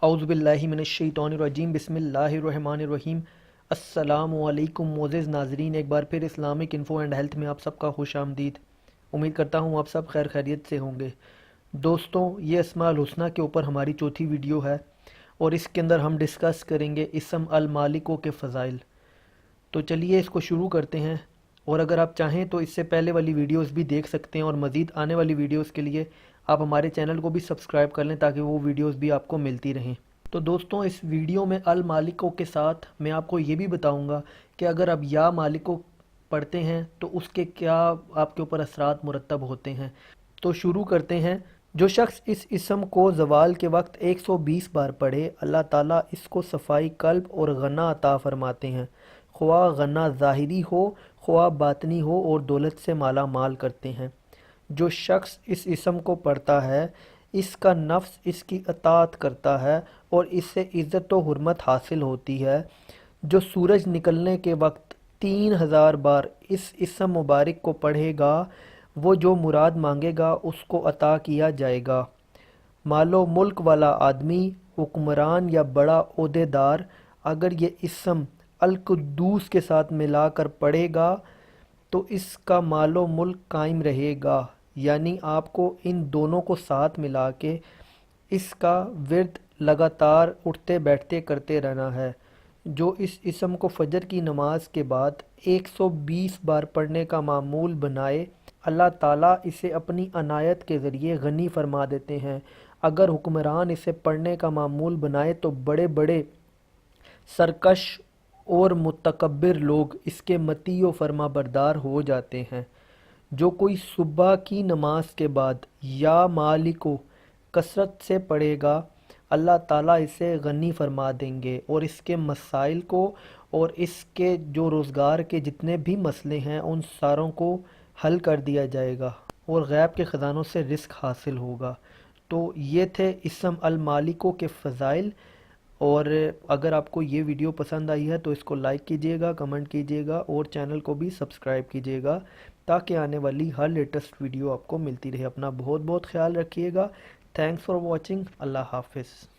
اعوذ باللہ من الشیطان الرجیم، بسم اللہ الرحمن الرحیم۔ السلام علیکم معزز ناظرین، ایک بار پھر اسلامک انفو اینڈ ہیلتھ میں آپ سب کا خوش آمدید۔ امید کرتا ہوں آپ سب خیر خیریت سے ہوں گے۔ دوستوں، یہ اسماء الحسنہ کے اوپر ہماری چوتھی ویڈیو ہے اور اس کے اندر ہم ڈسکس کریں گے اسم المالکو کے فضائل۔ تو چلیے اس کو شروع کرتے ہیں، اور اگر آپ چاہیں تو اس سے پہلے والی ویڈیوز بھی دیکھ سکتے ہیں، اور مزید آنے والی ویڈیوز کے لیے آپ ہمارے چینل کو بھی سبسکرائب کر لیں تاکہ وہ ویڈیوز بھی آپ کو ملتی رہیں۔ تو دوستوں، اس ویڈیو میں المالکو کے ساتھ میں آپ کو یہ بھی بتاؤں گا کہ اگر آپ یا مالکو پڑھتے ہیں تو اس کے کیا آپ کے اوپر اثرات مرتب ہوتے ہیں۔ تو شروع کرتے ہیں۔ جو شخص اس اسم کو زوال کے وقت 120 بار پڑھے، اللہ تعالیٰ اس کو صفائی قلب اور غنہ عطا فرماتے ہیں، خواہ غنہ ظاہری ہو خواہ باطنی ہو، اور دولت سے مالا مال کرتے ہیں۔ جو شخص اس اسم کو پڑھتا ہے، اس کا نفس اس کی اطاعت کرتا ہے اور اس سے عزت و حرمت حاصل ہوتی ہے۔ جو سورج نکلنے کے وقت 3000 بار اس اسم مبارک کو پڑھے گا، وہ جو مراد مانگے گا اس کو عطا کیا جائے گا۔ مال و ملک والا آدمی، حکمران یا بڑا عہدے دار اگر یہ اسم القدوس کے ساتھ ملا کر پڑھے گا تو اس کا مال و ملک قائم رہے گا، یعنی آپ کو ان دونوں کو ساتھ ملا کے اس کا ورد لگاتار اٹھتے بیٹھتے کرتے رہنا ہے۔ جو اس اسم کو فجر کی نماز کے بعد 120 بار پڑھنے کا معمول بنائے، اللہ تعالیٰ اسے اپنی عنایت کے ذریعے غنی فرما دیتے ہیں۔ اگر حکمران اسے پڑھنے کا معمول بنائے تو بڑے بڑے سرکش اور متکبر لوگ اس کے مطیع و فرما بردار ہو جاتے ہیں۔ جو کوئی صبح کی نماز کے بعد یا مالکو کثرت سے پڑھے گا، اللہ تعالیٰ اسے غنی فرما دیں گے اور اس کے مسائل کو اور اس کے جو روزگار کے جتنے بھی مسئلے ہیں ان ساروں کو حل کر دیا جائے گا اور غیب کے خزانوں سے رزق حاصل ہوگا۔ تو یہ تھے اسم المالکو کے فضائل، اور اگر آپ کو یہ ویڈیو پسند آئی ہے تو اس کو لائک کیجیے گا، کمنٹ کیجیے گا اور چینل کو بھی سبسکرائب کیجیے گا تاکہ آنے والی ہر لیٹسٹ ویڈیو آپ کو ملتی رہے۔ اپنا بہت بہت خیال رکھیے گا۔ Thanks for watching. اللہ حافظ۔